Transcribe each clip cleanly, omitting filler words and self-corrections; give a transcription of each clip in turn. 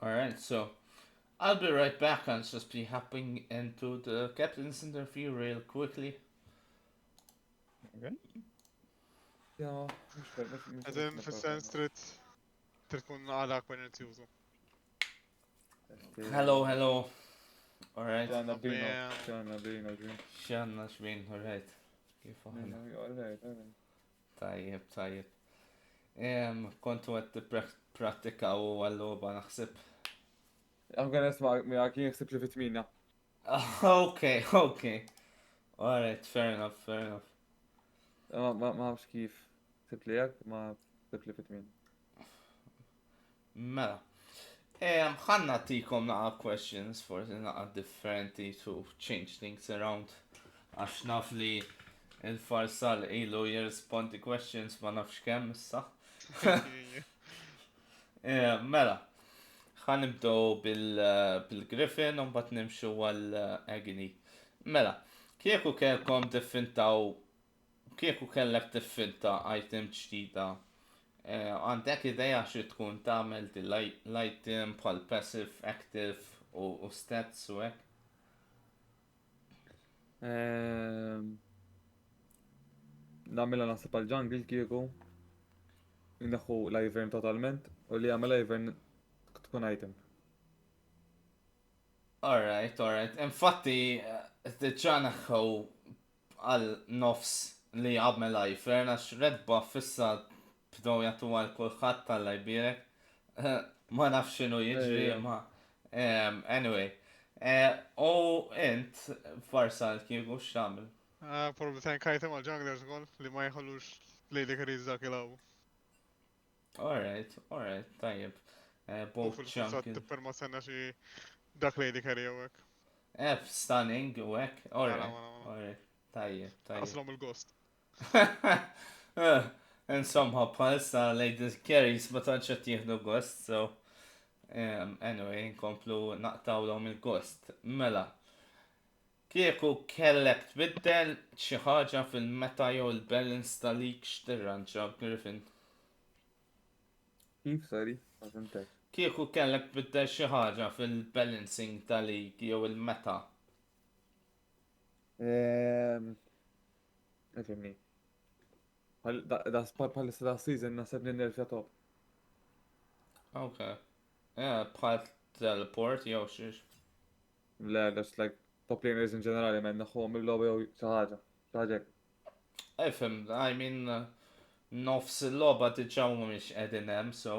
Alright, so I'll be right back. I'll just be hopping into the captain's interview real quickly. Okay. Ja, mux Għedin fil-sens trid tkun għala kwen irtjużu. Hello. Alright. Xanna bino, Damn. xanna bino. Xanna xbin, alright. Kif aħna? Alright. Tajjeb. Kontu għed pratika u għalloba naħseb. I'm gonna nisma mi għakin jħsib li fit-8. Okay. Alright, fair enough. Ma nafx kif sib li jek, ma sib li fit-8. Mela. ħanna tikom naqa questions forsi naqa differenti to change things around. Għax naf li il-farsal ilu jirrispondi questions ma nafx kemm issa. Mela. ħanibdow bil-Griffin un bat nimxu għal-Agony. Mela, kieku kellkom diffintaw, kieku kellek diffinta item ġdida, għandek ideja xi tkun tagħmel l-item bħal passive, active u stats u hekk? Namela nasib għal-jungle kieku. Indaħu l-ivern totalment, u li għamela ivern tkun item. Alright. Infatti, t-ċanaħħu għal-nofs li għabmel ivern, għax red buff issa bdow jagħtu għal kulħadd tal-lajbirek. Ma nafx x'inhu jiġri ma. Anyway. U int farsal kieku x'tagħmel? Probably tank item għal junglers ukoll li ma jħollux lejli kariz dak il-għaw. Alright, tajjeb. Both Fil-kursat chunky. tipper ma senna xi dak lejli kari għawek. Stunning u hekk. Alright. Tajjeb. Aslom il-ghost. Insomma, bħalissa ladies carries ma tantx qed jieħdu gost, so anyway, nkomplu naqtawlhom il-gost. Mela. Kieku kellek tbiddel xi ħaġa fil-meta jew il-balance tal-lik x'tirranġa Griffin. Kif sari? Ma fimtek. Kieku kellek tbiddel xi ħaġa fil-balancing tal-lik jew il-meta. Nifimni. Bħalissa da season nasib n-nerfja top. Okay. Bħal teleport jew xiex. Le, that's like top laners in ġenerali men naħħom il-lobby jew xi ħaġa. Efem, I mean, nofs il-loba diġa mhumiex qegħdin hemm, so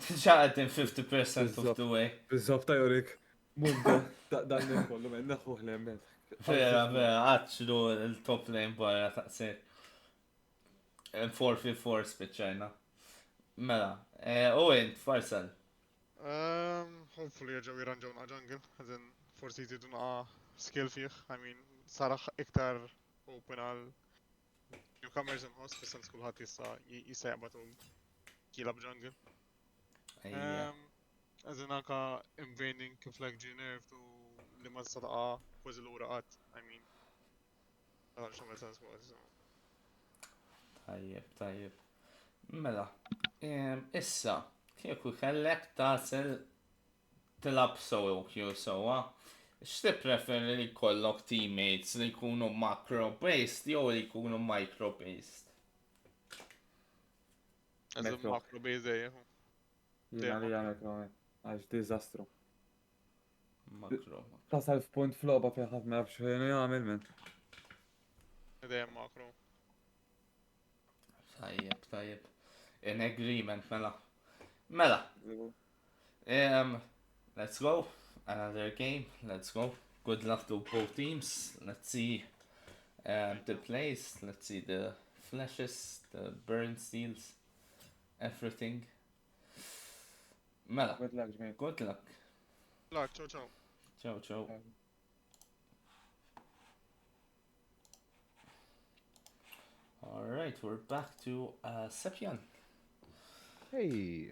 diġa qegħdin 50% of the way. Bizzaf ta' jorik. Munta, dan kollu men naħħuħ li men. Vera, għadċlu il-top lane barra taqsir. 4v4 spiċċajna. Mela, u int, farsal. Hopefully ġew jiranġawna jungle, għazin forsi jtidu naqa skill fih, I mean, sarax iktar open għal newcomers imħoss, fissans kullħat jista jaqbatu kila b'jungle. Għazin anka invading kif like G-nerf u li ma s-sadaqa kważi l-ura għat, I mean, għal xamel sens kważi. Tajjeb. Mela, issa, kieku kellek tasel tilab solo sowa, x'ti preferi li kollok teammates li jkunu macro-based jew li jkunu micro-based? Għazin makro bejzej, Jina li għamek għax dizastru. Macro. Tasal f'punt f'loba fejħat ma jafx xejn jagħmel men. dejjem makro. Tajjeb. In agreement, Mela. Let's go. Another game. Let's go. Good luck to both teams. Let's see the plays. Let's see the flashes, the burn steals, everything. Mela. Good luck, Jimmy. Good luck. Luck, ciao. Ciao. Alright, we're back to Sepjan. Hey.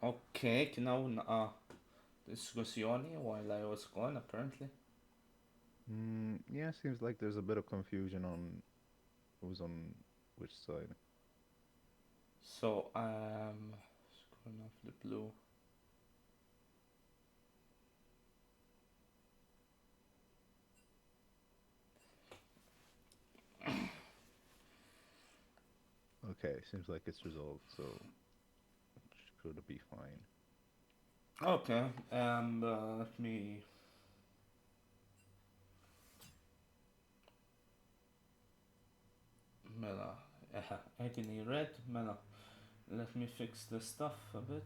Okay, kien hawn diskussjoni while I was gone apparently. Yeah, seems like there's a bit of confusion on who's on which side. So I'm scrolling off the blue. Okay, seems like it's resolved, so should be fine. Okay, let me. Mela, agony red, Mela. Let me fix the stuff a bit.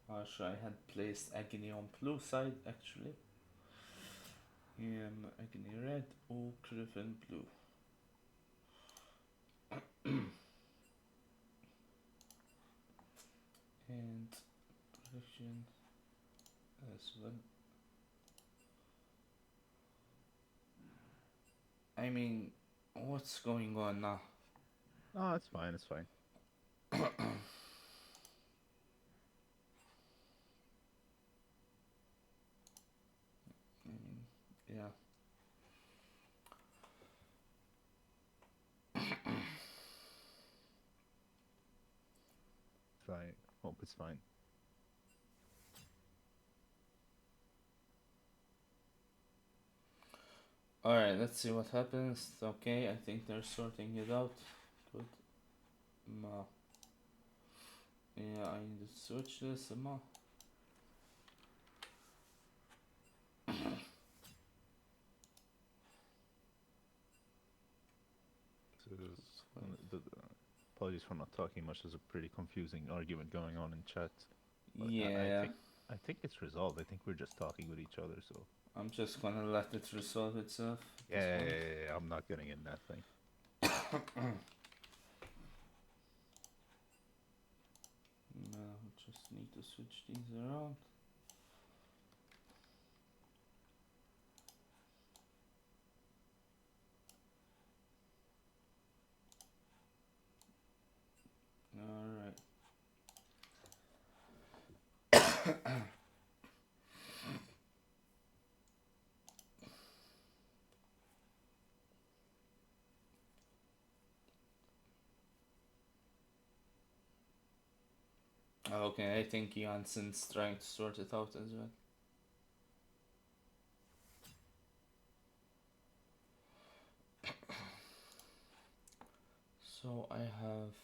Actually, I had placed agony on blue side actually. Agony red, oak ribbon blue. And correction as well. I mean, what's going on now? Oh, it's fine, it's fine. Yeah. Fine. Hope it's fine. Alright, let's see what happens. Okay, I think they're sorting it out. Good. Ma. Yeah, I need to switch this. Ma. So apologies for not talking much. There's a pretty confusing argument going on in chat. But Yeah, I think it's resolved. I think we're just talking with each other. So I'm just gonna let it resolve itself at this yeah, point. I'm not getting in that thing. Now, just need to switch these around. Alright. Okay, I think Janssen's trying to sort it out as well. So I have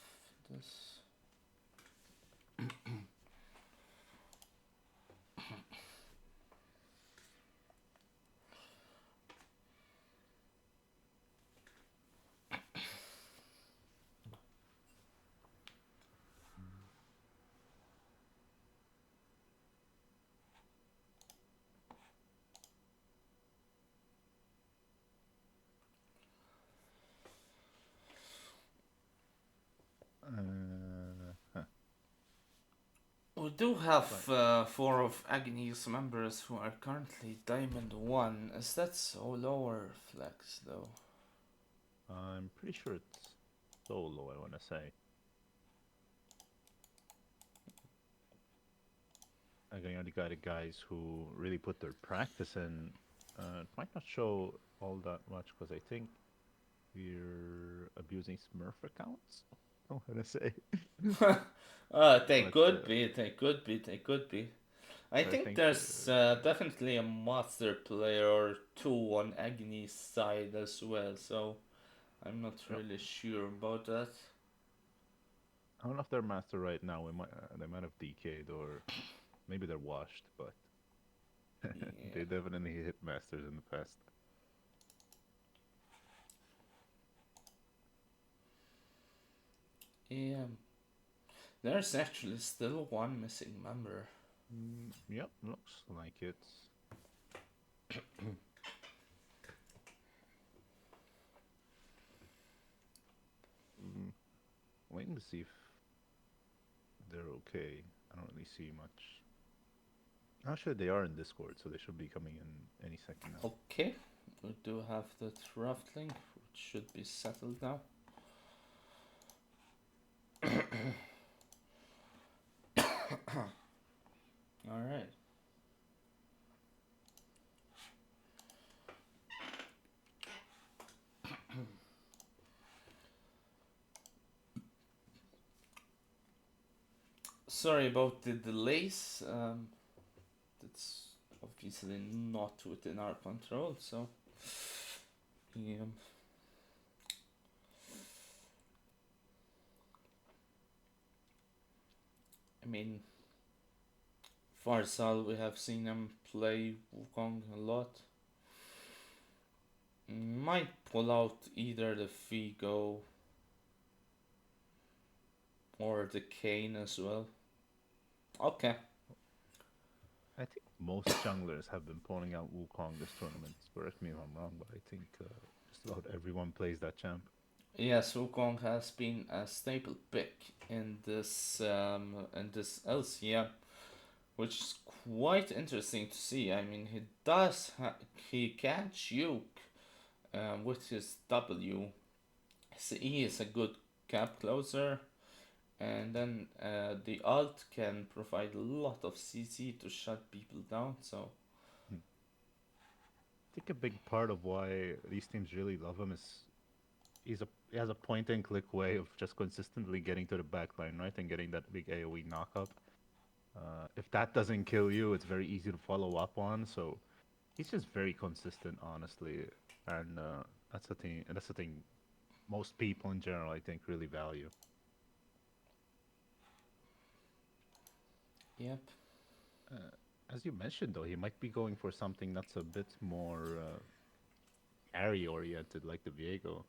this. Huh. We do have 4 of Agony's members who are currently Diamond 1. Is that so low or flex though? I'm pretty sure it's solo. I want to say. Again, you got the guys who really put their practice in. It might not show all that much because I think we're abusing Smurf accounts. I'm gonna say. They But could be, they could be, they could be. I I think think there's definitely a master player or 2 on Agony's side as well, so I'm not Yep. really sure about that. I don't know if they're master right now. They might have DK'd or maybe they're washed, but they Yeah. definitely hit masters in the past. Yeah. There's actually still one missing member. Yep, looks like it. Waiting to see if they're okay. I don't really see much. Actually, they are in Discord, so they should be coming in any second now. Okay, we do have the draft link, which should be settled now. Alright. Sorry about the delays. That's obviously not within our control, so yeah. I mean, Farsal, we have seen him play Wukong a lot. Might pull out either the Figo or the Kane as well. Okay. I think most junglers have been pulling out Wukong this tournament. Correct me if I'm wrong, but I think just about everyone plays that champ. Yes, Wukong has been a staple pick in this LCM, which is quite interesting to see. I mean, he can juke with his W. So he is a good cap closer, and then the ult can provide a lot of CC to shut people down. So I think a big part of why these teams really love him is he has a point and click way of just consistently getting to the back line, right, and getting that big AoE knockup. If that doesn't kill you, it's very easy to follow up on. So he's just very consistent, honestly, and that's the thing. That's the thing. Most people in general, I think, really value. yep. As you mentioned, though, he might be going for something that's a bit more carry oriented, like the Viego.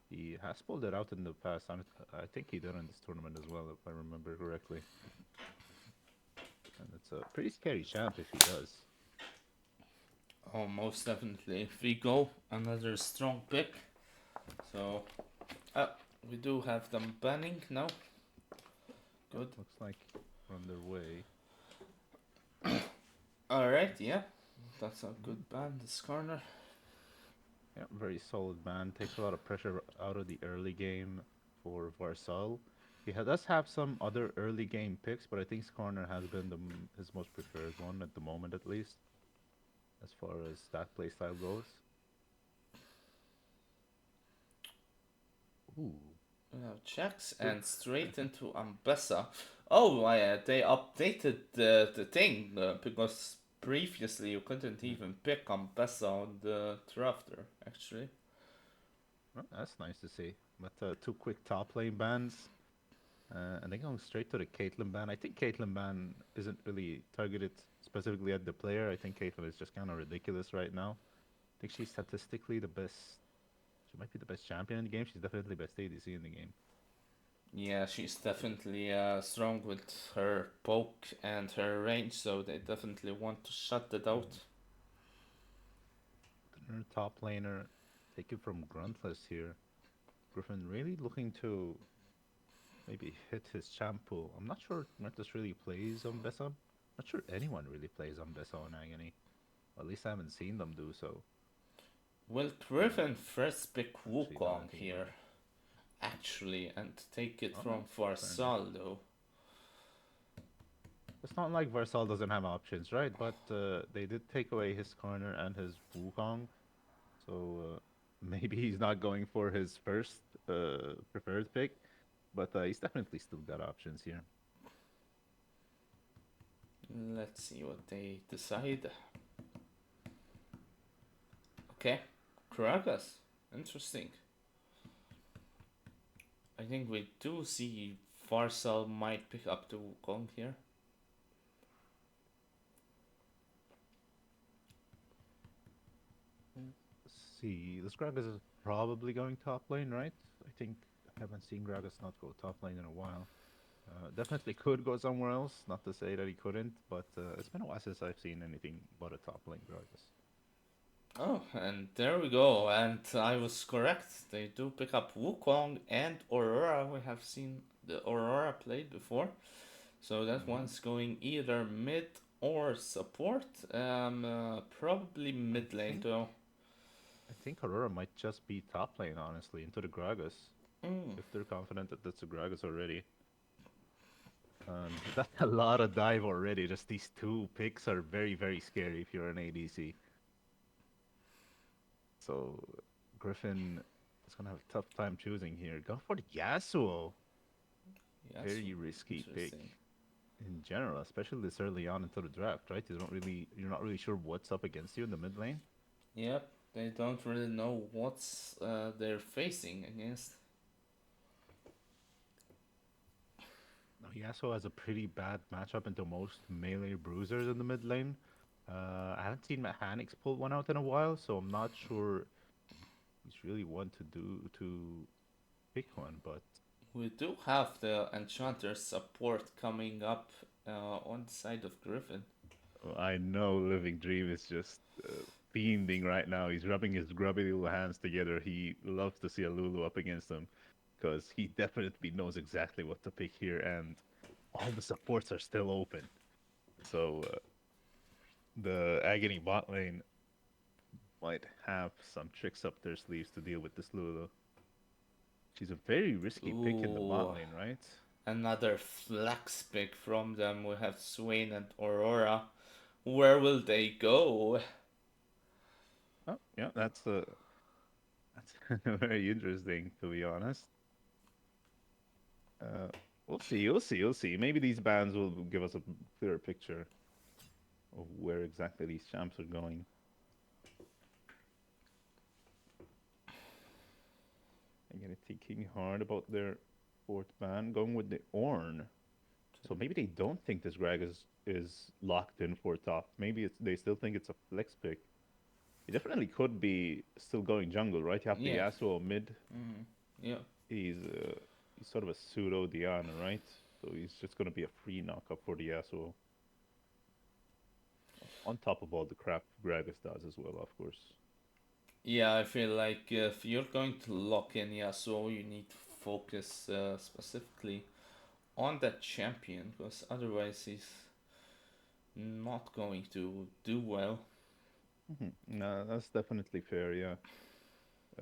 He has pulled it out in the past. I think he did in this tournament as well, if I remember correctly. And it's a pretty scary champ if he does. Oh, most definitely. If we go, another strong pick. So, we do have them banning now. Good. Looks like we're on their way. Alright, yeah. That's a good ban, this corner. Yeah, very solid ban. Takes a lot of pressure out of the early game for Varsal. Does have some other early game picks, but I think Skarner has been his most preferred one at the moment, at least, as far as that playstyle goes. Ooh. Checks and straight into Ambessa. Oh, they updated the thing because previously you couldn't even pick Ambessa on the drafter, actually. Well, that's nice to see. But two quick top lane bans. And then going straight to the Caitlyn ban. I think Caitlyn ban isn't really targeted specifically at the player. I think Caitlyn is just kind of ridiculous right now. I think she's statistically the best. She might be the best champion in the game. She's definitely the best ADC in the game. Yeah, she's definitely strong with her poke and her range, so they definitely want to shut that out. Her top laner, take it from Gruntless here. Griffin really looking to maybe hit his champ pool. I'm not sure Gruntless really plays on Bessa. I'm not sure anyone really plays on Bessa on Agony. Or at least I haven't seen them do so. Will Griffin first pick Actually, now that I Wukong think here, about it. actually, and take it Oh, from fair enough. Farsal though? It's not like Varsal doesn't have options, right? But they did take away his corner and his Wukong, so maybe he's not going for his first preferred pick, but he's definitely still got options here. Let's see what they decide. Okay, Kragas. Interesting. I think we do see Farsal might pick up the Wukong here. Let's see, this Gragas is probably going top lane, right? I think I haven't seen Gragas not go top lane in a while. Definitely could go somewhere else. Not to say that he couldn't, but it's been a while since I've seen anything but a top lane Gragas. Oh, and there we go. And I was correct. They do pick up Wukong and Aurora. We have seen the Aurora played before. So that one's going either mid or support. Probably mid lane though. I think Aurora might just be top lane, honestly, into the Gragas. Mm. If they're confident that that's a Gragas already. That's a lot of dive already. Just these two picks are very, very scary if you're an ADC. So Griffin is gonna have a tough time choosing here. Go for the Yasuo. Yeah, so Very risky pick interesting. in general, especially this early on into the draft, right? You're not really sure what's up against you in the mid lane. Yep, they don't really know what's they're facing against. Now, Yasuo has a pretty bad matchup into most melee bruisers in the mid lane. I haven't seen Mechanics pull one out in a while, so I'm not sure he's really one to pick one. But We do have the Enchanter support coming up on the side of Griffin. I know Living Dream is just fiending right now. He's rubbing his grubby little hands together. He loves to see a Lulu up against him because he definitely knows exactly what to pick here, and all the supports are still open. So the Agony bot lane might have some tricks up their sleeves to deal with this Lulu. She's a very risky pick in the bot Ooh, lane, right? another flex pick from them. We have Swain and Aurora. Where will they go? Oh, yeah, that's very interesting to be honest. Uh, we'll see. Maybe these bans will give us a clearer picture of where exactly these champs are going. Again, thinking hard about their fourth ban, going with the Ornn. So maybe they don't think this Greg is locked in for top. Maybe they still think it's a flex pick. He definitely could be still going jungle, right? You have the Yeah. Yasuo mid. Yeah. He's uh, he's sort of a pseudo Diana, right? So he's just gonna be a free knockup for the Yasuo. On top of all the crap Gragas does as well, of course. Yeah, I feel like if you're going to lock in Yasuo, you need to focus specifically on that champion, because otherwise he's not going to do well. No, that's definitely fair. Yeah,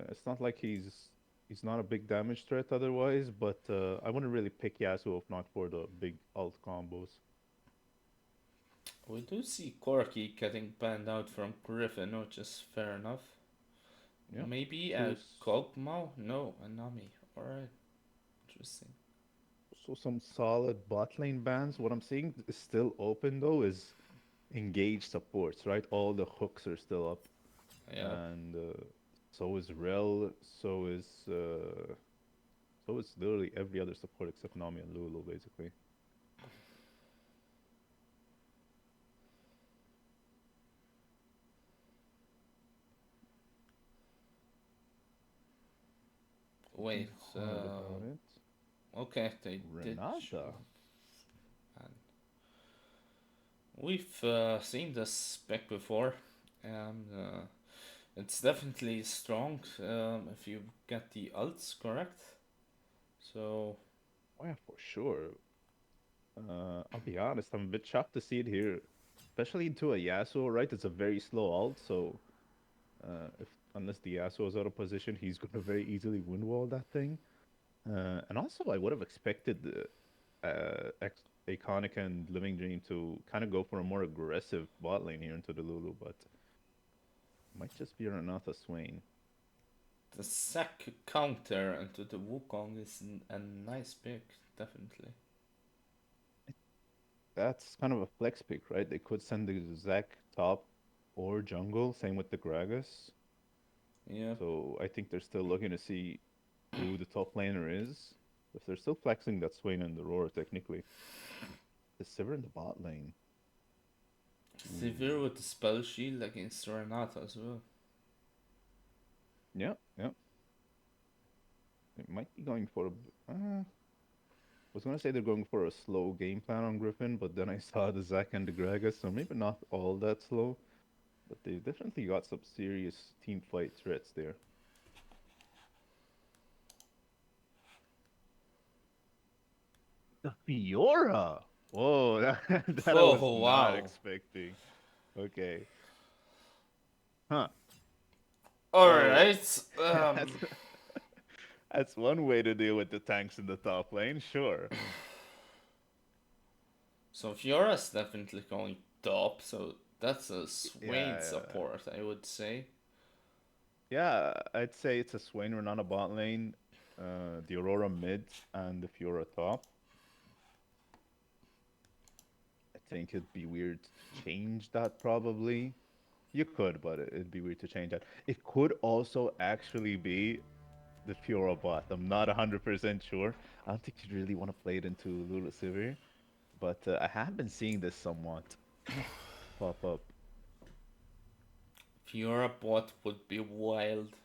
it's not like he's not a big damage threat otherwise, but I wouldn't really pick Yasuo if not for the big ult combos. We do see Corki getting banned out from Griffin, which is fair enough. Yeah, Maybe so a Kog'Maw? No, a Nami. Alright, interesting. so some solid bot lane bans. What I'm seeing is still open though is engaged supports, right? All the hooks are still up, Yeah. and so is Rel, so is literally every other support except Nami and Lulu, basically. Wait, Thinking hard about it. okay, they did Renata. choose. And we've seen this spec before, and it's definitely strong if you get the ults correct. So, Oh yeah, for sure. I'll be honest, I'm a bit shocked to see it here, especially into a Yasuo, right? It's a very slow ult, so if unless the Yasuo is out of position, he's gonna very easily win wall that thing. And also, I would have expected Iconic and Living Dream to kind of go for a more aggressive bot lane here into the Lulu, but might just be Renata Swain. the sack counter into the Wukong is a nice pick, definitely. That's kind of a flex pick, right? They could send the Zac top or jungle, same with the Gragas. Yeah. So I think they're still looking to see who the top laner is. If they're still flexing that Swain and Aurora, technically. The Sivir in the bot lane. Severe Ooh. with the spell shield against Renata as well. Yeah, yeah. It might be going for was gonna say they're going for a slow game plan on Griffin, but then I saw the Zac and the Gragas, so maybe not all that slow, but they definitely got some serious team fight threats there. The Fiora! Whoa, that I was Oh, not wow. expecting. Okay. Huh. Well, Alright. that's that's one way to deal with the tanks in the top lane, sure. So Fiora's definitely going top, so that's a Swain Yeah, support, I would say. yeah. I'd say it's a Swain Renata bot lane, the Aurora mid, and the Fiora top. I think it'd be weird to change that probably. You could, but it'd be weird to change that. It could also actually be the Fiora bot. I'm not 100% sure. I don't think you'd really want to play it into Lulu Sivir, but I have been seeing this somewhat pop up. Fiora bot would be wild.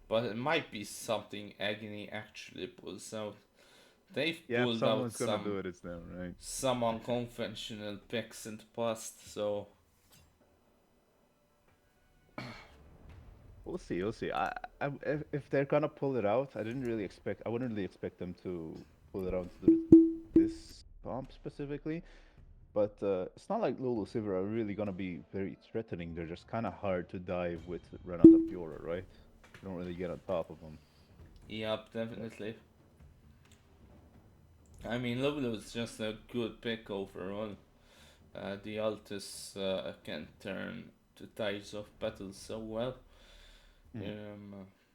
But it might be something Agony actually pulls out. They've Yeah, if pulled out someone's gonna do it, it's them, right? some unconventional picks in the past, so We'll see. We'll see. If they're gonna pull it out, I didn't really expect. I wouldn't really expect them to pull it out into this comp specifically. But it's not like Lulu Silver are really gonna be very threatening. They're just kind of hard to dive with Renata Fiora, right? You don't really get on top of them. yep, But definitely. I mean, Lulu is just a good pick overall. The Altus can turn the tides of battle so well. mhm.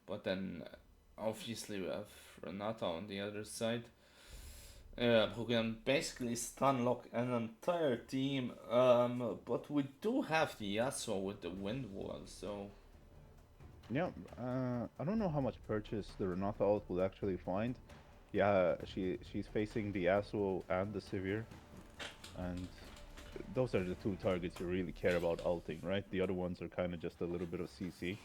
But then, obviously, we have Renata on the other side, who can basically stun lock an entire team. But we do have the Yasuo with the wind wall, so Yeah, I don't know how much purchase the Renata ult will actually find. Yeah, she's facing the Yasuo and the Sivir, and those are the two targets you really care about ulting, right? The other ones are kind of just a little bit of CC.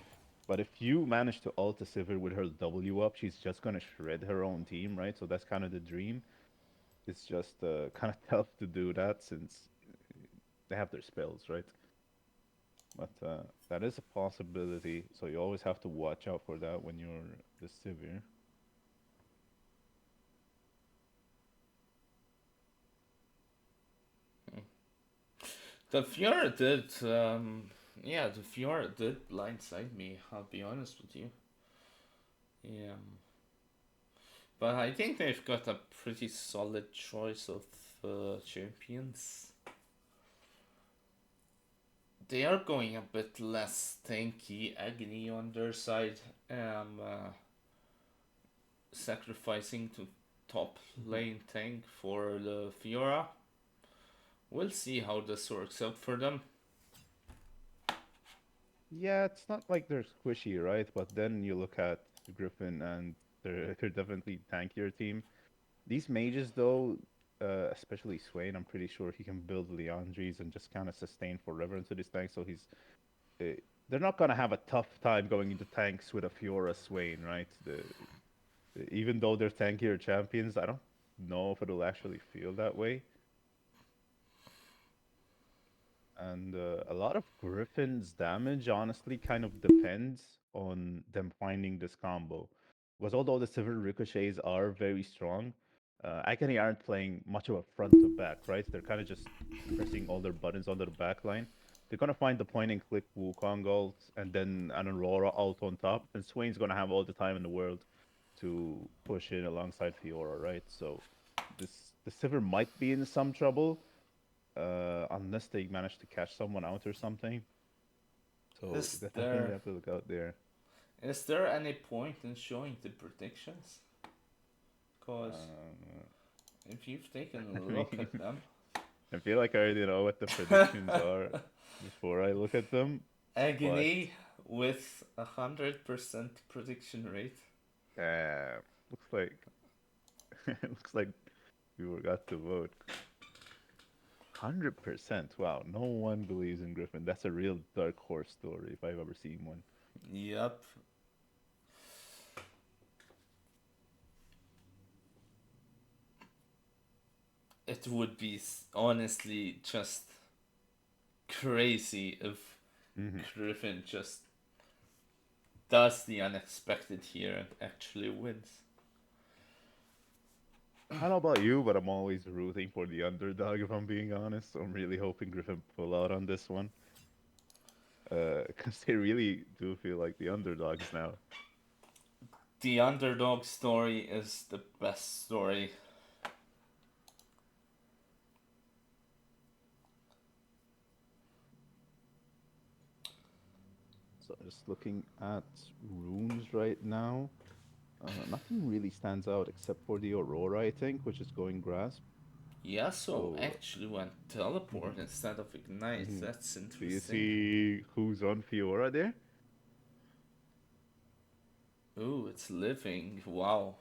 But if you manage to ult a Sivir with her W up, she's just gonna shred her own team, right? So that's kind of the dream. It's just kind of tough to do that since they have their spells, right? But that is a possibility. So you always have to watch out for that when you're the Sivir. the Fiora did. Yeah, the Fiora did blindside me. I'll be honest with you. Yeah, but I think they've got a pretty solid choice of champions. They are going a bit less tanky. Agony on their side, sacrificing to top Mhm. lane tank for the Fiora. We'll see how this works out for them. Yeah, it's not like they're squishy, right? But then you look at Griffin and they're definitely tankier team. These mages, though, especially Swain, I'm pretty sure he can build Leandries and just kind of sustain forever into this tank. So uh, they're not gonna have a tough time going into tanks with a Fiora Swain, right? Even though they're tankier champions, I don't know if it'll actually feel that way. And a lot of Griffin's damage honestly kind of depends on them finding this combo. Because although the Sivir ricochets are very strong, Agony aren't playing much of a front to back, right? They're kind of just pressing all their buttons on their back line. They're gonna find the point and click Wukong ult and then an Aurora ult on top, and Swain's gonna have all the time in the world to push in alongside Fiora, right? So the Sivir might be in some trouble, unless they manage to catch someone out or something. So Is they definitely there have to look out there. is there any point in showing the predictions? Cause Um, if you've taken I a look mean, at them, I feel like I already know what the predictions are before I look at them, but Agony with 100% prediction rate. looks like looks like we got to vote. 100%. Wow, no one believes in Griffin. That's a real dark horse story if I've ever seen one. Yep. It would be honestly just crazy if Hmm. Griffin just does the unexpected here and actually wins. I don't know about you, but I'm always rooting for the underdog if I'm being honest. So I'm really hoping Griffin pull out on this one. Because they really do feel like the underdogs now. The underdog story is the best story. So just looking at runes right now, nothing really stands out except for the Aurora, I think, which is going grasp. Yasuo So, actually went teleport mhm, instead of ignite. mhm. That's Do you interesting. see who's on Fiora there? Ooh, it's living. Wow.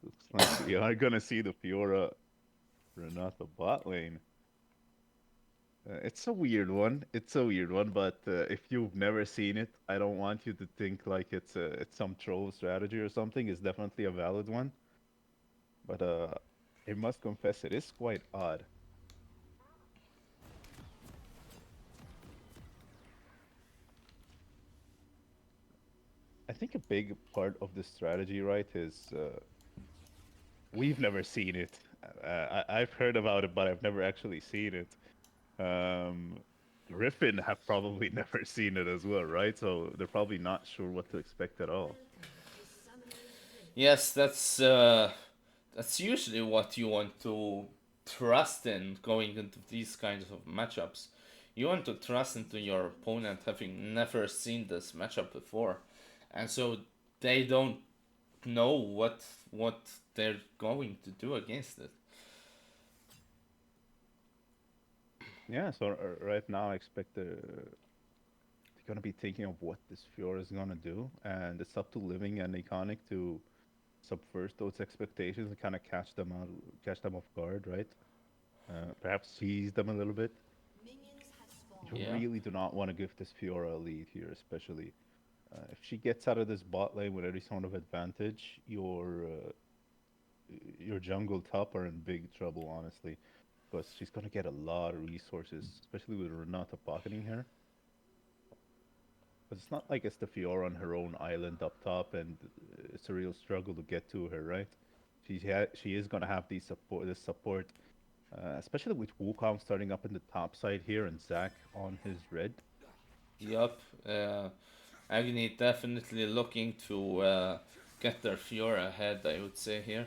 Looks like we are gonna see the Fiora Renata bot lane. It's a weird one. It's a weird one, but if you've never seen it, I don't want you to think like it's some troll strategy or something. It's definitely a valid one, but I must confess it is quite odd. I think a big part of this strategy, right, is we've never seen it. I've heard about it, but I've never actually seen it. Um, Griffin have probably never seen it as well, right? So they're probably not sure what to expect at all. Yes, that's usually what you want to trust in going into these kinds of matchups. You want to trust into your opponent having never seen this matchup before, and so they don't know what they're going to do against it. Yeah, so right now I expect they're gonna be thinking of what this Fiora is gonna do, and it's up to Living and Iconic to subvert those expectations and kind of catch them off guard, right? Perhaps tease them a little bit. You Yeah. really do not want to give this Fiora a lead here, especially if she gets out of this bot lane with any sort of advantage. Your jungle top are in big trouble, honestly, because she's gonna get a lot of resources, especially with Renata pocketing her. But it's not like it's the Fiora on her own island up top, and it's a real struggle to get to her, right? She is gonna have this support, especially with Wukong starting up in the top side here and Zac on his red. Yup. Agni definitely looking to get their Fiora ahead, I would say here.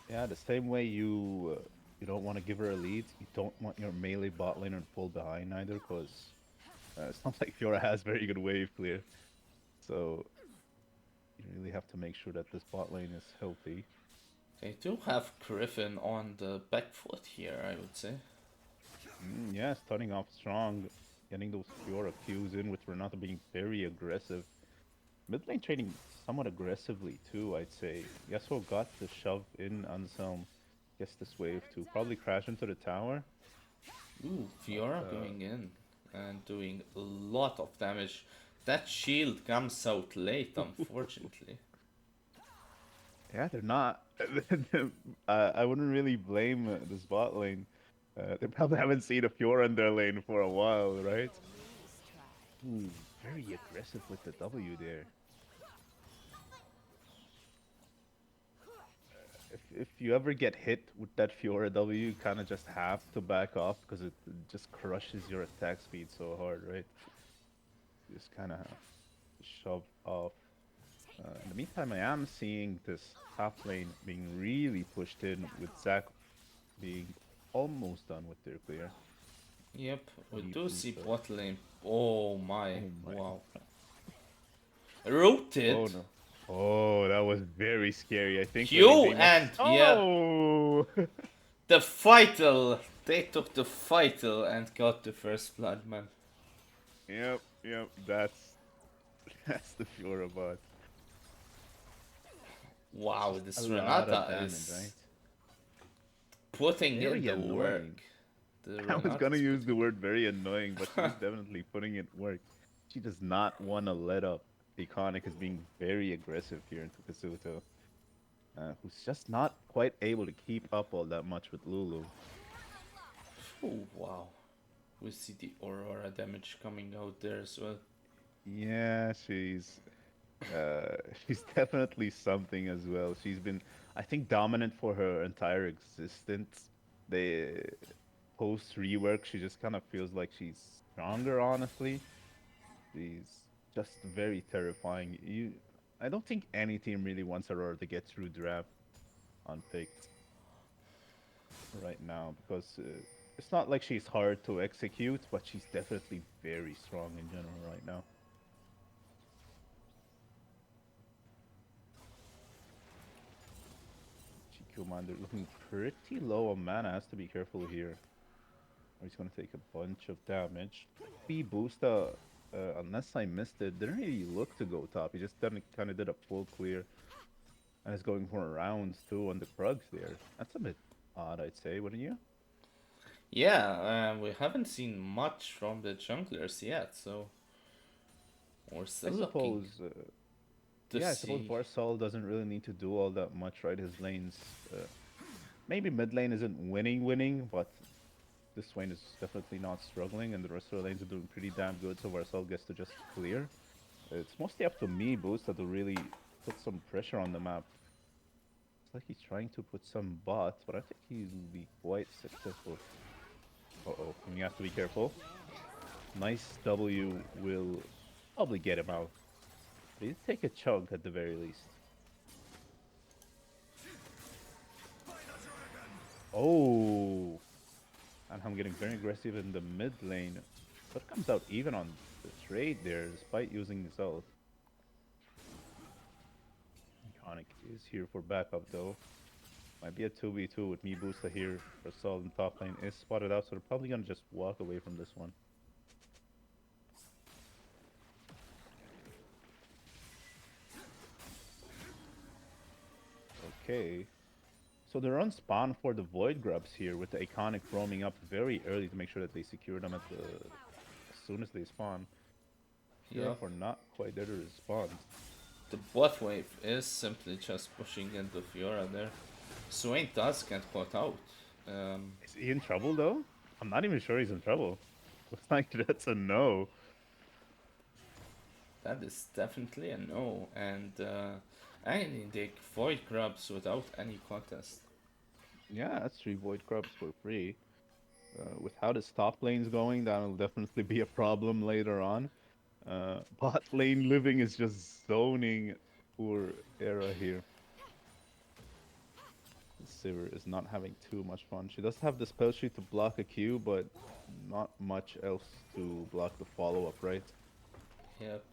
Yeah, the same way you don't want to give her a lead, you don't want your melee bot laner to pull behind either, because it's not like Fiora has very good wave clear. So you really have to make sure that this bot lane is healthy. They do have Griffin on the back foot here, I would say. Yeah, starting off strong, getting those Fiora Qs in with Renata being very aggressive. Mid lane trading somewhat aggressively too, I'd say. Yasuo got the shove in Anselm. Gets this wave to probably crash into the tower. Ooh, But Fiora going in and doing a lot of damage. That shield comes out late, unfortunately. yeah, they're not. I wouldn't really blame this bot lane. They probably haven't seen a Fiora in their lane for a while, right? Ooh, very aggressive with the W there. If you ever get hit with that Fiora W, you kind of just have to back off because it just crushes your attack speed so hard, right? You just kind of have to shove off. In the meantime, I am seeing this top lane being really pushed in with Zac being almost done with their clear. Yep, we Deep do see boots up. bot lane. Oh my, Oh my. wow. Oh Rooted. no. Oh, that was very scary. I think when he Q came up. and yeah, Oh! the vital. They took the vital and got the first blood, man. Yep, yep. That's the Fiora bot. Wow, Just a this lot of Renata damage, right? is putting in Very the annoying. work. The I was gonna Renata's use the putting. word very annoying, but she's definitely putting it work. She does not want to let up. Iconic is being very aggressive here into Kasuto, who's just not quite able to keep up all that much with Lulu. Oh wow, we see the Aurora damage coming out there as well. Yeah, uh, she's definitely something as well. She's been, I think, dominant for her entire existence. They post rework, she just kind of feels like she's stronger, honestly. She's just very terrifying. I don't think any team really wants Aurora to get through draft unpicked right now because It's not like she's hard to execute, but she's definitely very strong in general right now. GQ Commander looking pretty low on mana, has to be careful here. Or he's gonna take a bunch of damage. B Boosta, unless I missed it, didn't really look to go top. He just kind of did a full clear. And is going for rounds too on the Krugs there. That's a bit odd, I'd say, wouldn't you? Yeah, we haven't seen much from the junglers yet, so we're I still looking suppose, to yeah, I suppose see. Barsal doesn't really need to do all that much, right? His lanes, maybe mid lane isn't winning, but this lane is definitely not struggling, and the rest of the lanes are doing pretty damn good, so Barsal gets to just clear. It's mostly up to me, Boosta, to really put some pressure on the map. It's like he's trying to put some bots, but I think he'll be quite successful. Uh-oh, and you have to be careful. Nice W will probably get him out. But he'll take a chunk at the very least. Oh! And I'm getting very aggressive in the mid lane. But comes out even on the trade there, despite using his ult. Iconic is here for backup though. Might be a 2v2 with me Boosta here. Rasal in top lane is spotted out, so they're probably gonna just walk away from this one. Okay. So they're on spawn for the Void Grubs here with the Iconic roaming up very early to make sure that they secure them at the as soon as they spawn. Yeah, GRF are not quite there to respond. the bot wave is simply just pushing into Fiora there. Swain does get caught out. Is he in trouble though? I'm not even sure he's in trouble. Looks like that's a no. That is definitely a no, and I think they void grubs without any contest. Yeah, that's 3 Void Grubs for free. With how this top lane's going, that'll definitely be a problem later on. Bot lane living is just zoning poor era here. Sivir is not having too much fun. She does have the spell sheet to block a Q, but not much else to block the follow-up, right? Yep.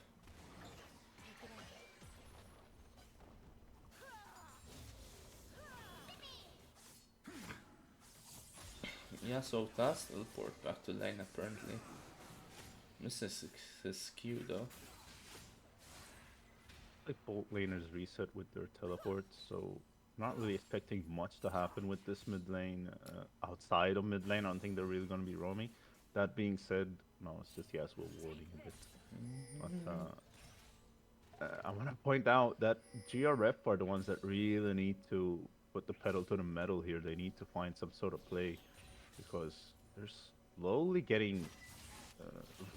Yeah, so does teleport back to lane apparently. Misses his Q though. Like both laners reset with their teleports, so not really expecting much to happen with this mid lane. Outside of mid lane, I don't think they're really going to be roaming. That being said, no, it's just yes, we're warding a bit. But I want to point out that GRF are the ones that really need to put the pedal to the metal here. They need to find some sort of play because they're slowly getting,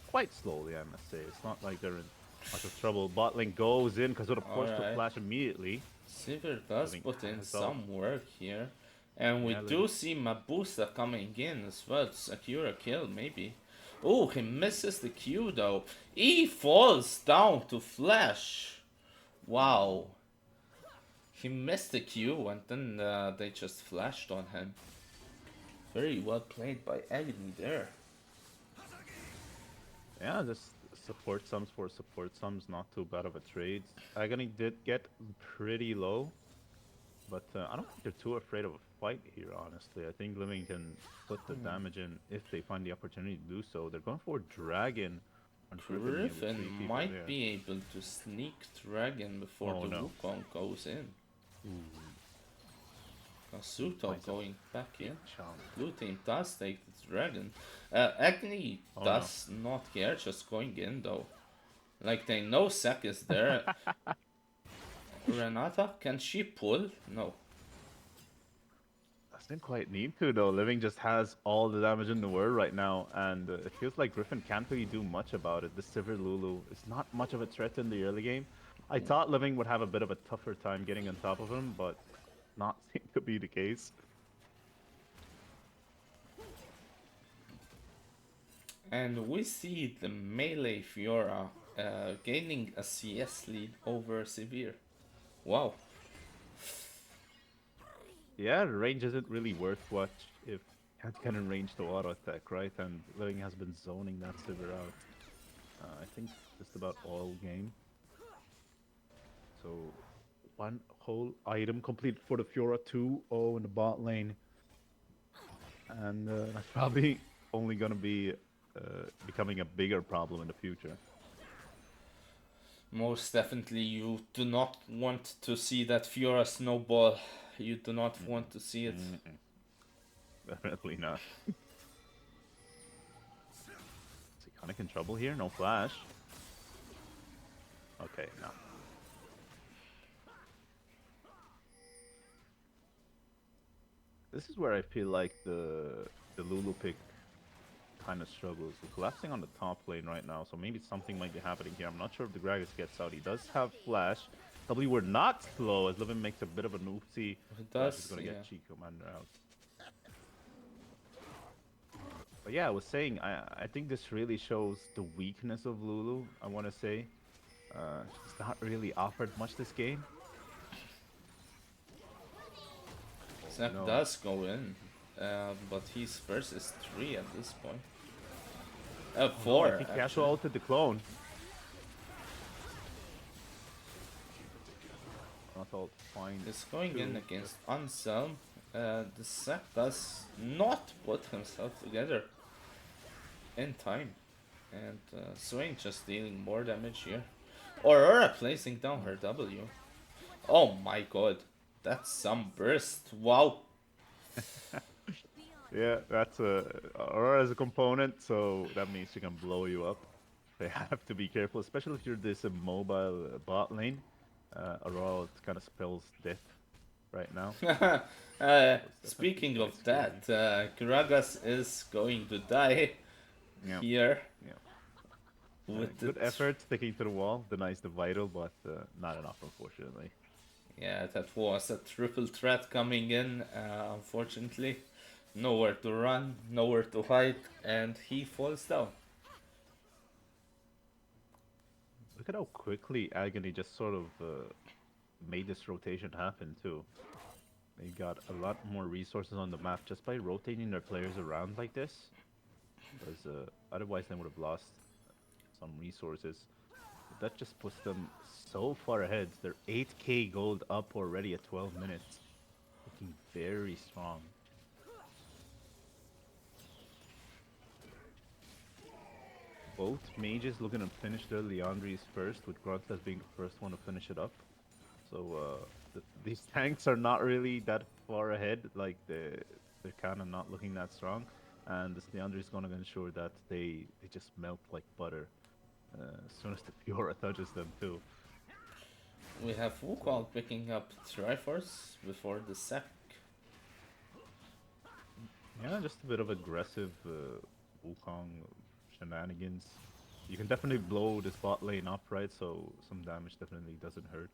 quite slowly, I must say. It's not like they're in much of trouble. Bot lane goes in because of the push to Alright. flash immediately. Sivir does Living put in has ult. some work here. And we Yeah, do see Mabusa coming in as well to secure a kill, maybe. Oh, he misses the Q though. He falls down to flash. Wow. He missed the Q and then they just flashed on him. Very well played by Agony there. Yeah, just support sums for support sums, not too bad of a trade. Agony did get pretty low, but I don't think they're too afraid of a fight here, honestly. I think Living can put the damage in if they find the opportunity to do so. They're going for Dragon on Griffin here with 3 Griffin people might there. be able to sneak Dragon before Oh, the no. Wukong goes in. Suto Finds a going back in. big chunk. Blue team does take the dragon. Agni Oh, does not care, just going in though. Like they know Sek is there. Renata, can she pull? No. Doesn't quite need to though. Living just has all the damage in the world right now, and it feels like Griffin can't really do much about it. The Sivir Lulu is not much of a threat in the early game. I thought Living would have a bit of a tougher time getting on top of him, but not seem to be the case. And we see the melee Fiora gaining a CS lead over Severe. Wow. Yeah, the range isn't really worth much if Can't get in range to auto attack, right? And Living has been zoning that Sivir out. I think just about all game. So one whole item complete for the Fiora 2-0 in the bot lane. And that's probably only gonna be becoming a bigger problem in the future. Most definitely, you do not want to see that Fiora snowball. You do not want to see it. Mm-mm. Definitely not. Is Iconic in trouble here? No flash. Okay, no. This is where I feel like the Lulu pick kind of struggles. We're collapsing on the top lane right now, so maybe something might be happening here. I'm not sure if the Gragas gets out. He does have flash. W were not slow as Livin makes a bit of an oopsie. It Flash is does, gonna yeah. get Chi Commander out. But yeah, I was saying, I think this really shows the weakness of Lulu, I want to say. She's not really offered much this game. Zap No. does go in, but he's versus 3 at this point. Oh, 4. I think Casual ulted the clone. Not ult, fine. He's going in Two. against Anselm. The Zap does not put himself together in time. And Swain just dealing more damage here. Aurora placing down her W. Oh my god. That's some burst. Wow. Yeah, that's Aurora as a component, so that means she can blow you up. They have to be careful, especially if you're this mobile bot lane. Aurora kind of spells death right now. Speaking quite of that, Gragas is going to die Yeah, here. yeah. With Good it. effort sticking to the wall, denies the vital, but not enough, unfortunately. Yeah, that was a triple threat coming in, unfortunately. Nowhere to run, nowhere to hide, and he falls down. Look at how quickly Agony just sort of made this rotation happen, too. They got a lot more resources on the map just by rotating their players around like this. Because otherwise they would have lost some resources. But that just puts them so far ahead. They're 8k gold up already at 12 minutes. Looking very strong. Both mages looking to finish their Leandries first, with Gruntless being the first one to finish it up. So these tanks are not really that far ahead, like they're kind of not looking that strong. And this Leandry is going to ensure that they just melt like butter as soon as the Fiora touches them too. We have Wukong picking up Triforce before the sack. Yeah, just a bit of aggressive Wukong shenanigans. You can definitely blow this bot lane up, right? So some damage definitely doesn't hurt.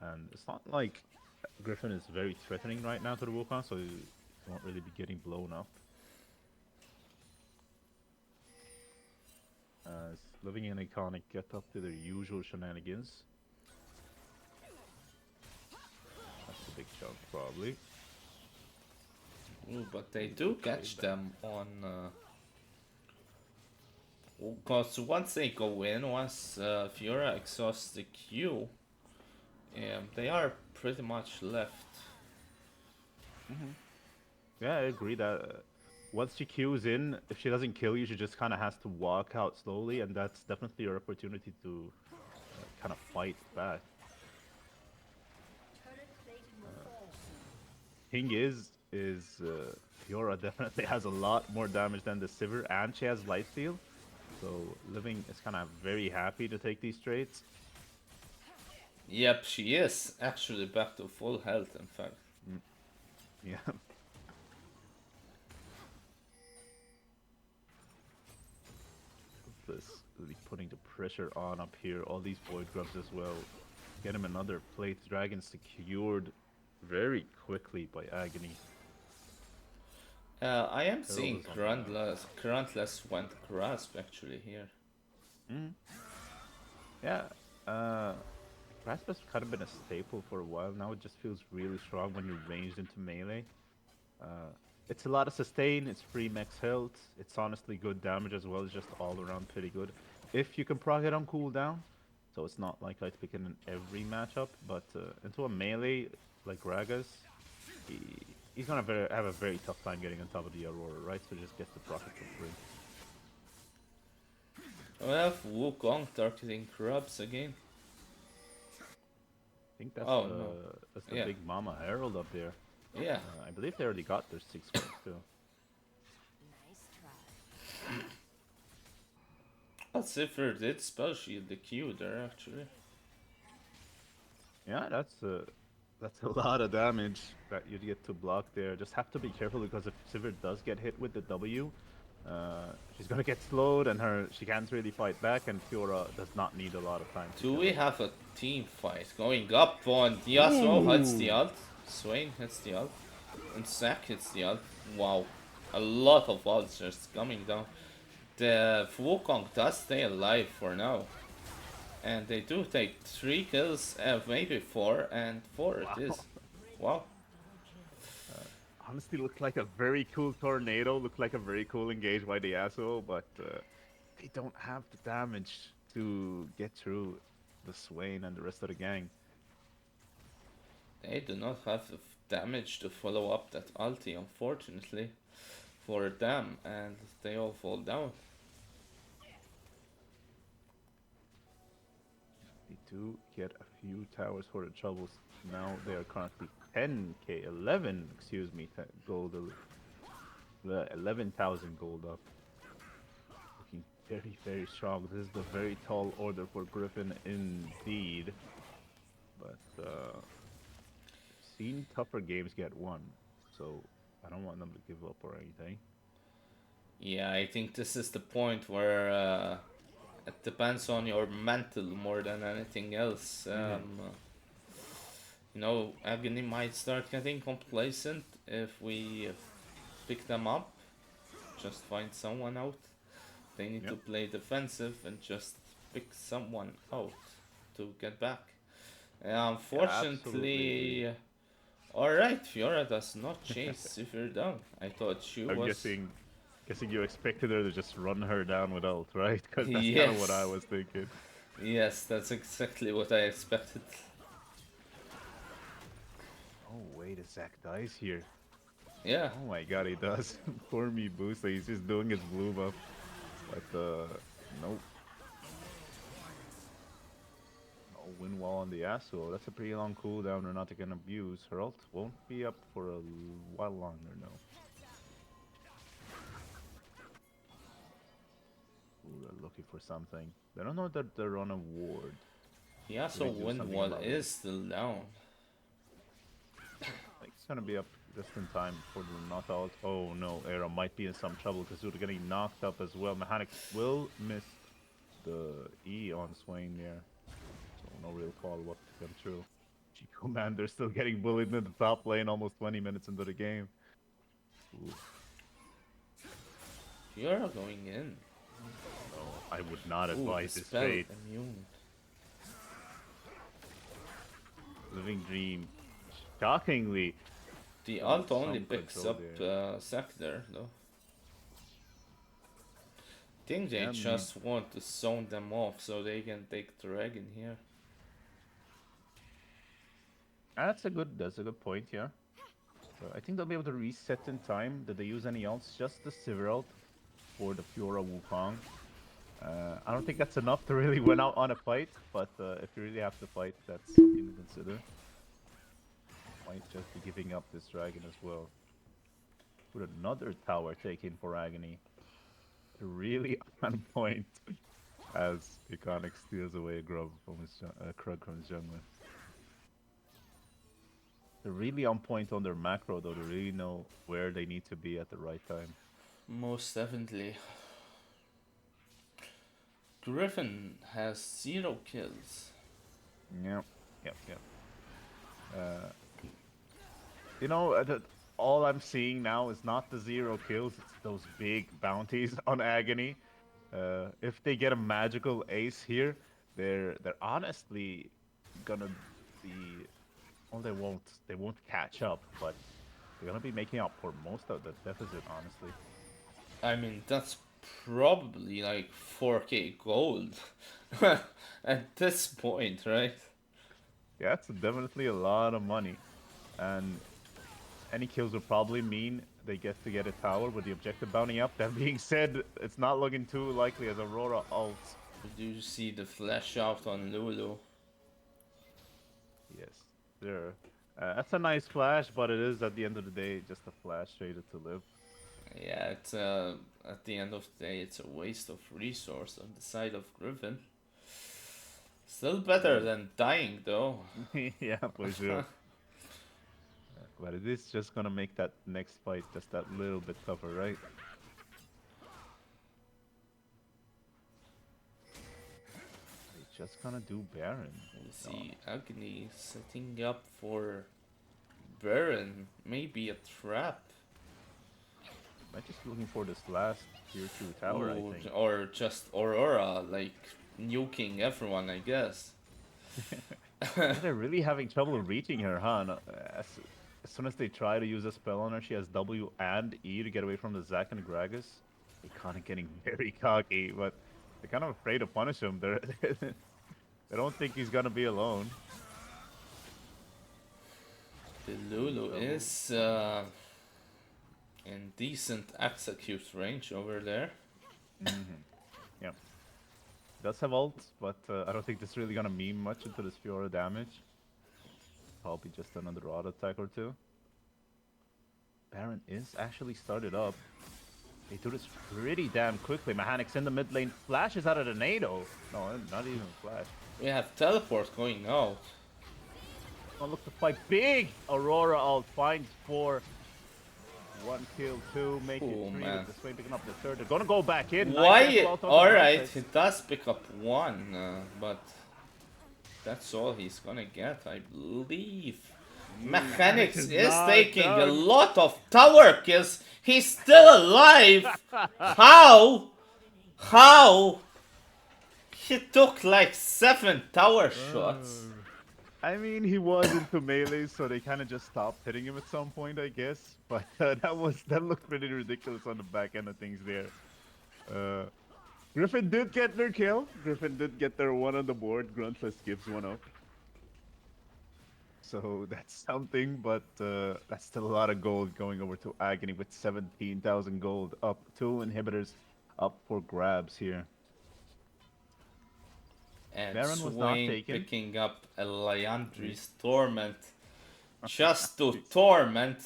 And it's not like Griffin is very threatening right now to the Wukong, so he won't really be getting blown up. As Living and Iconic get up to their usual shenanigans. That's a big chunk, probably. Ooh, but they do catch them on... Because once they go in, once Fiora exhausts the Q, they are pretty much left. Yeah, I agree that once she queues in, if she doesn't kill you, she just kind of has to walk out slowly, and that's definitely your opportunity to kind of fight back. Thing is Fiora definitely has a lot more damage than the Sivir, and she has lifesteal. So Living is kind of very happy to take these trades. Yep, she is actually back to full health, in fact. Yeah. This really putting the pressure on up here. All these Void Grubs as well. Get him another plate. Dragon secured very quickly by Agony. I am Herald seeing is on the Gruntless went grasp actually here. Yeah, Grasp has kind of been a staple for a while now. It just feels really strong when you're ranged into melee. It's a lot of sustain, it's free max health, it's honestly good damage as well, it's just all around pretty good. If you can proc it on cooldown, so it's not like I'd pick it in every matchup, but into a melee like Gragas, he, he's gonna have a very tough time getting on top of the Aurora, right? So just gets the proc it for free. We have Wukong targeting Krabs again. I think Oh no. that's the Yeah. big Mama Herald up there. Yeah. I believe they already got their 6 points too. Nice try. But Ziffer did spell shield the Q there actually. Yeah, that's a lot of damage that you get to block there. Just have to be careful because if Sivir does get hit with the W, she's gonna get slowed and she can't really fight back. And Fiora does not need a lot of time. To Do kill we her. have a team fight going up on Yasuo hits the ult, Swain hits the ult, and Zac hits the ult. Wow. A lot of ults just coming down. The Wukong does stay alive for now. And they do take 3 kills, maybe 4, and 4 it is. Wow. Honestly, looked like a very cool tornado. Looked like a very cool engage by the Yasuo, but they don't have the damage to get through the Swain and the rest of the gang. They do not have the damage to follow up that ulti, unfortunately, for them, and they all fall down. They do get a few towers for the troubles. Now they are currently 10k, 11, excuse me, gold, 11,000 gold up. Looking very, very strong. This is the very tall order for Griffin indeed. But seen tougher games get won, so I don't want them to give up or anything. Yeah, I think this is the point where it depends on your mental more than anything else. You know, Agony might start getting complacent if we pick them up. Just find someone out. They need to Yep. play defensive and just pick someone out to get back. Unfortunately, alright, Fiora does not chase if you're down. I thought she I'm was. guessing you expected her to just run her down with ult, right? Because that's kind of what I Yes. was thinking. Yes, that's exactly what I expected. Oh wait, Zac dies here. Yeah. Oh my god, he does. Poor me boost. He's just doing his blue buff. But nope. No win wall on the Yasuo. That's a pretty long cooldown they're not gonna abuse. Her ult won't be up for a while longer, no. Ooh, they're looking for something. They don't know that they're on a ward. Yasuo Maybe do wind something wall about is it. still down. Like, it's gonna be up just in time for the knockout. Oh no, Era might be in some trouble because they're getting knocked up as well. Mechanics will miss the E on Swain there. So no real call what to come through. G Commander still getting bullied in the top lane almost 20 minutes into the game. Ooh, You're going in. no, I would not Ooh, the advise this spell fate. immune. Living Dream, shockingly, The showing ult only some picks control up there. Sector though. Think they Yeah, just want to zone them off so they can take Dragon here. that's a good point, yeah. So I think they'll be able to reset in time. Did they use any else? Just the Sivir ult for the Fiora Wukong. I don't think that's enough to really win out on a fight, but if you really have to fight, that's something to consider. Might just be giving up this dragon as well. Put another tower taken for Agony. Really on point as Iconic steals away a Grub from his Krug from his jungler. They're really on point on their macro though, they really know where they need to be at the right time. Most definitely. Griffin has 0 kills. Yep, yep, yep. You know, all I'm seeing now is not the 0 kills, it's those big bounties on Agony. If they get a magical ace here, they're honestly gonna be. Well, they won't catch up, but They're gonna be making up for most of the deficit, honestly. I mean, that's probably like 4k gold at this point, right? Yeah, it's definitely a lot of money. And any kills would probably mean they get a tower with the objective bounty up. That being said, it's not looking too likely as Aurora ults. Do you see the flash out on Lulu? Yes, there. That's a nice flash, but it is at the end of the day just a flash traded to live. Yeah, it's at the end of the day, it's a waste of resource on the side of Griffin. Still better than dying though. Yeah, for sure. But it is just gonna make that next fight just that little bit tougher, right? They're just gonna do Baron. We see Agni setting up for Baron, maybe a trap. I'm just looking for this last tier 2 tower, I Ooh, think. or just Aurora, like nuking everyone, I guess. They're really having trouble reaching her, huh? No, as soon as they try to use a spell on her, she has W and E to get away from the Zac and Gragas. They're kind of getting very cocky, but they're kind of afraid to punish him. They don't think he's gonna be alone. The Lulu is in decent execute range over there. Yeah. Does have ult, but I don't think this is really gonna mean much into this Fiora damage. Probably just another auto attack or two. Baron is actually started up. They do this pretty damn quickly. Mechanics in the mid lane flashes out of the NATO. No, not even a flash. We have teleport going out. Oh, look to fight big. Aurora ult finds 4. 1 kill, 2, make Oh, it 3 man. with the Swain picking up the third. They're gonna go back in. Why? Alright, he does pick up one, but that's all he's gonna get, I believe. Mechanics is is not taking a done. lot of tower kills. He's still alive. How? How? He took like 7 tower shots. I mean, he was into melee, so they kind of just stopped hitting him at some point, I guess. But that looked pretty ridiculous on the back end of things there. Griffin did get their kill. Griffin did get their one on the board. Gruntless gives one up. So that's something, but that's still a lot of gold going over to Agony with 17,000 gold up. 2 inhibitors up for grabs here. And Baron was not Swain taken. picking up a Liandry's Torment just to torment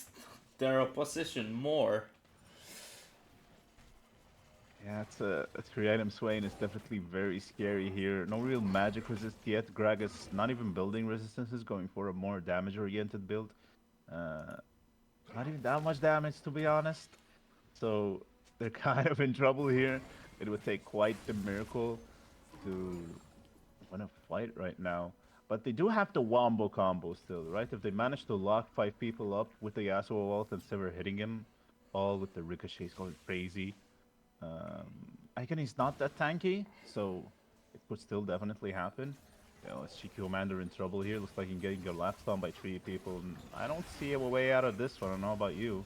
their opposition more. Yeah, it's a 3-item Swain is definitely very scary here. No real magic resist yet. Gragas not even building resistances, going for a more damage-oriented build. Not even that much damage, to be honest. So they're kind of in trouble here. It would take quite the miracle to win a fight right now. But they do have the wombo combo still, right? If they manage to lock 5 people up with the Yasuo ult and Sever hitting him, all with the ricochets going crazy. Agony's not that tanky, so it could still definitely happen. You know, it's Cheeky Commander in trouble here. Looks like he's getting collapsed on by 3 people. And I don't see a way out of this one. I don't know about you.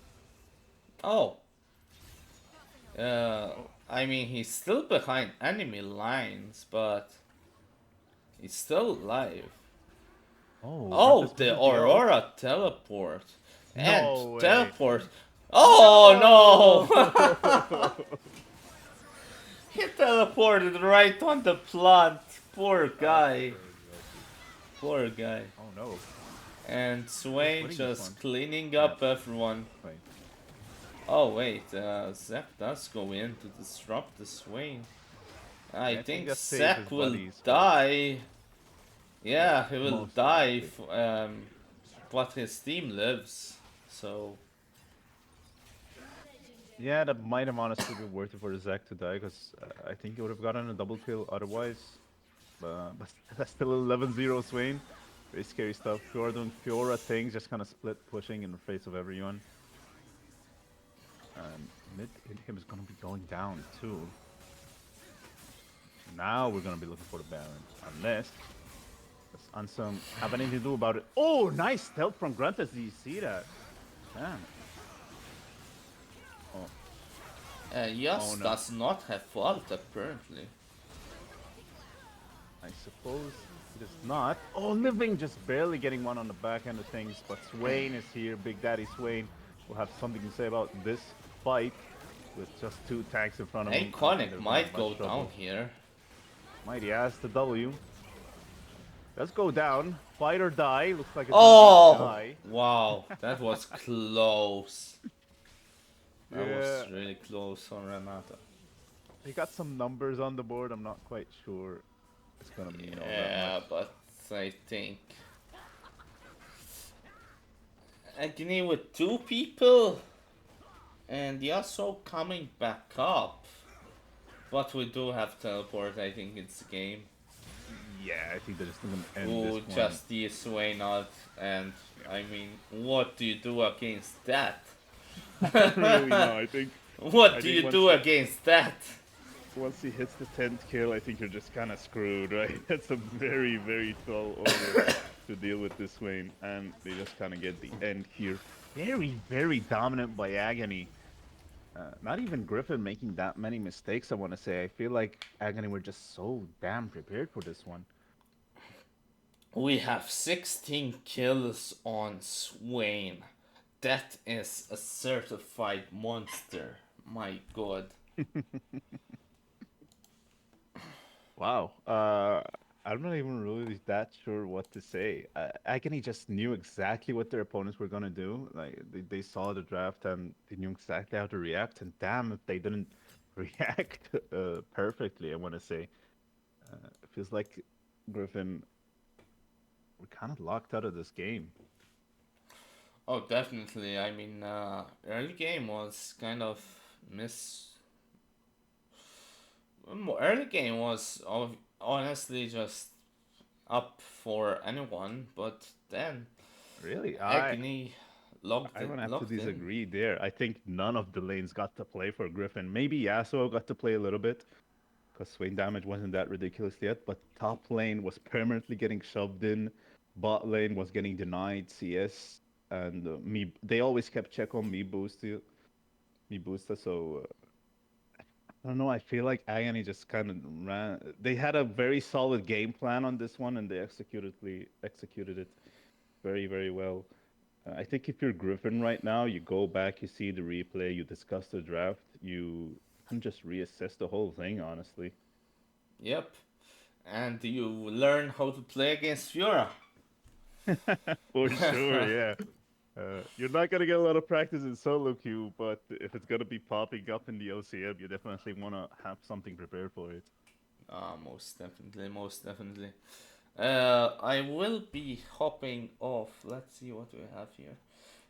Oh. I mean, he's still behind enemy lines, but he's still alive. Oh, this the was Aurora teleport. And No way. teleport. Oh no! He teleported right on the plant. Poor guy. Poor guy. Oh no. And Swain winning this just one. cleaning up everyone. Wait. Oh wait, Zac does go in to disrupt the Swain. I think think that saves Zac his will buddies, but- die. Yeah, he will Most die, likely. but his team lives. So Yeah, that might have honestly been worth it for Zac to die, because I think he would have gotten a double kill otherwise. But that's still 11-0 Swain. Very scary stuff. Fiora doing Fiora things, just kind of split pushing in the face of everyone. And mid him is going to be going down too. Now we're going to be looking for the Baron. Unless does Ansem have anything to do about it. Oh, nice stealth from Gruntless. Do you see that? Damn. Yas Oh, no. does not have fault apparently. I suppose he does not. Oh, Living just barely getting one on the back end of things, but Swain is here. Big Daddy Swain will have something to say about this fight with just 2 tanks in front of him. I don't think Iconic they're gonna have might much go down trouble. here. Mighty ass the W. Let's go down. Fight or die. Looks like it's gonna be Oh! die. Wow, that was close. That was Yeah, really close on Renata. he got some numbers on the board. I'm not quite sure it's gonna mean all that Yeah, much. but I think Agni with 2 people and Yasuo coming back up. But we do have teleport, I think it's the game. Yeah, I think they're just gonna end this Ooh, one. just the Swain out, and I mean, what do you do against that? Really, no. I think What do you do against that? once he hits the 10th kill, I think you're just kind of screwed, right? That's a very, very tall order to deal with this Swain, and they just kind of get the end here. Very, very dominant by Agony. Not even Griffin making that many mistakes, I want to say. I feel like Agony were just so damn prepared for this one. We have 16 kills on Swain. That is a certified monster. My god. Wow. I'm not even really that sure what to say. Agony just knew exactly what their opponents were gonna do. Like they saw the draft and they knew exactly how to react. And damn, if they didn't react perfectly, I want to say. It feels like Griffin were kind of locked out of this game. Oh, definitely. I mean, early game was kind of miss. Early game was honestly just up for anyone, but then Really, Agni I would have to logged in. disagree there. I think none of the lanes got to play for Griffin. Maybe Yasuo got to play a little bit, because Swain damage wasn't that ridiculous yet, but top lane was permanently getting shoved in. Bot lane was getting denied CS, and me they always kept check on me booster. So I don't know. I feel like Agony just kind of ran. They had a very solid game plan on this one, and they executed it very very well. I think if you're Griffin right now, you go back, you see the replay, you discuss the draft, you can just reassess the whole thing, honestly. Yep, and you learn how to play against Fiora. For sure, yeah. You're not gonna get a lot of practice in solo queue, but if it's gonna be popping up in the LCM, you definitely wanna have something prepared for it. Most definitely, most definitely. I will be hopping off. Let's see what we have here.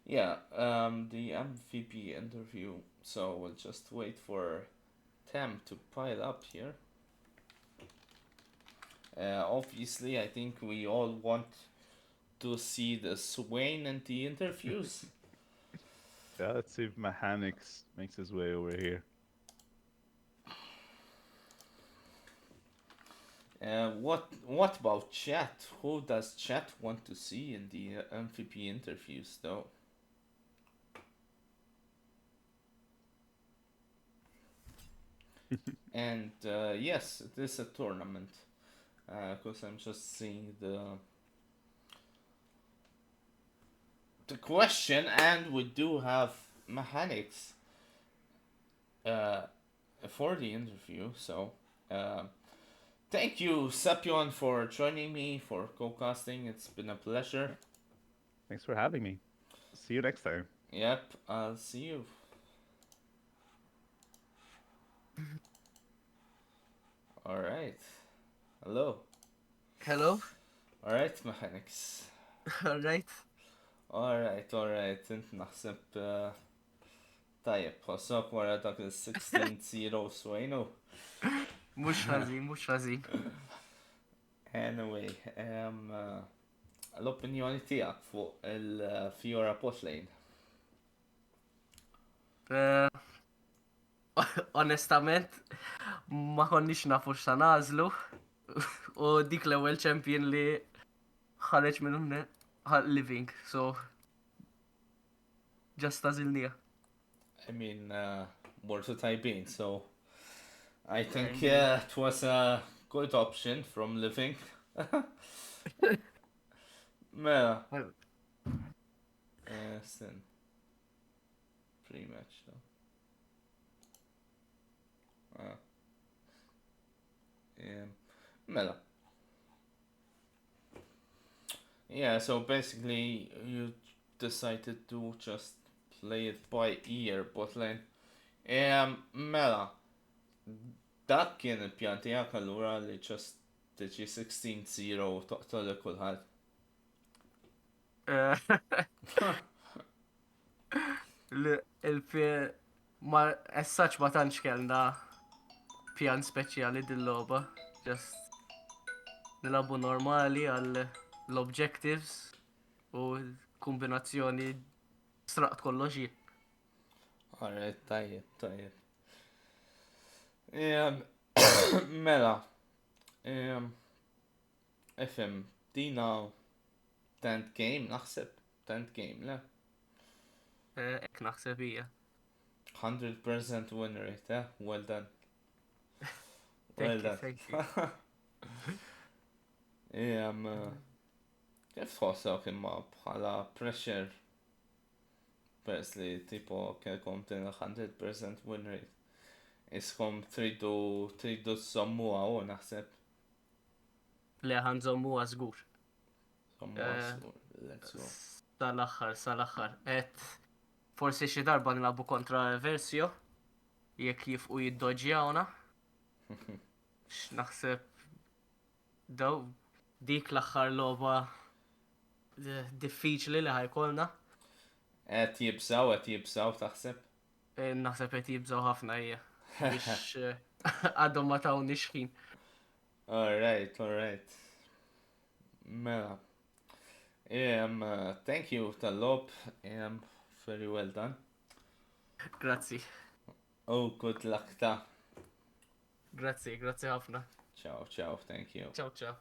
Yeah, the MVP interview. So we'll just wait for Tem to pile up here. Obviously, I think we all want to see the Swain and the interviews. Yeah, let's see if Mechanics makes his way over here. What about chat? Who does chat want to see in the MVP interviews, though? And yes, it is a tournament. Because I'm just seeing the question, and we do have mechanics for the interview. So thank you, Sepion, for joining me for co-casting. It's been a pleasure. Thanks for having me. See you next time. Yep, I'll see you. All right. Hello. Hello. All right, mechanics. Alright. Alright, انت نحسب طيب خلصوك ورا داك ال 16-0 سوينو. مش هزين. Anyway, الأوبنيون تاعك فوق الفيورا بوت لين. Onestament, ma konniex nafu x'sa nażlu. U dik l-ewwel champion li ħareġ minn living, so just tażilnija. I mean, Mortal Tybean, so I think Mm. it was a good option from living. Mela, Well, sin. Pre-match though. Mela. Yeah, so basically you decided to just play it by ear, but then mela, dak kien il-pjan tiegħek allura li just tiġi 16-0 u toqtol kulħadd. il-pjan ma essaċ ma tantx kellna pjan speċjali din-logħba. Just nilabu normali għal l-objectives u kombinazzjoni straqt kollox jien. Alright, tajjeb. Mela, FM, dina 10th game, naħseb 10th game, le? Ek naħseb hija. 100% win rate, well done. Thank you. Kif tħossok imma bħala pressure pers li tipo kelkom tina 100% win rate. Iskom tridu s-sommuha u naħseb. Le ħanżommu għazgur. Sommuha s-sur, let's go. Sal-axħar. Et forsi xi darba nilabu kontra Versio. Jekk jifqu jiddoġġjawna. X'naħseb daw dik l-axħar logħba diffiċli li ħajkolna. Qed jibżaw taħseb. Naħseb qed jibżgħu ħafna hija. Biex għadhom ma tawniex ħin. Alright. Mela. Thank you tal-lob. Very well done. Grazzi. Oh, good luck ta. Grazzi ħafna. Ciao, thank you. Ciao.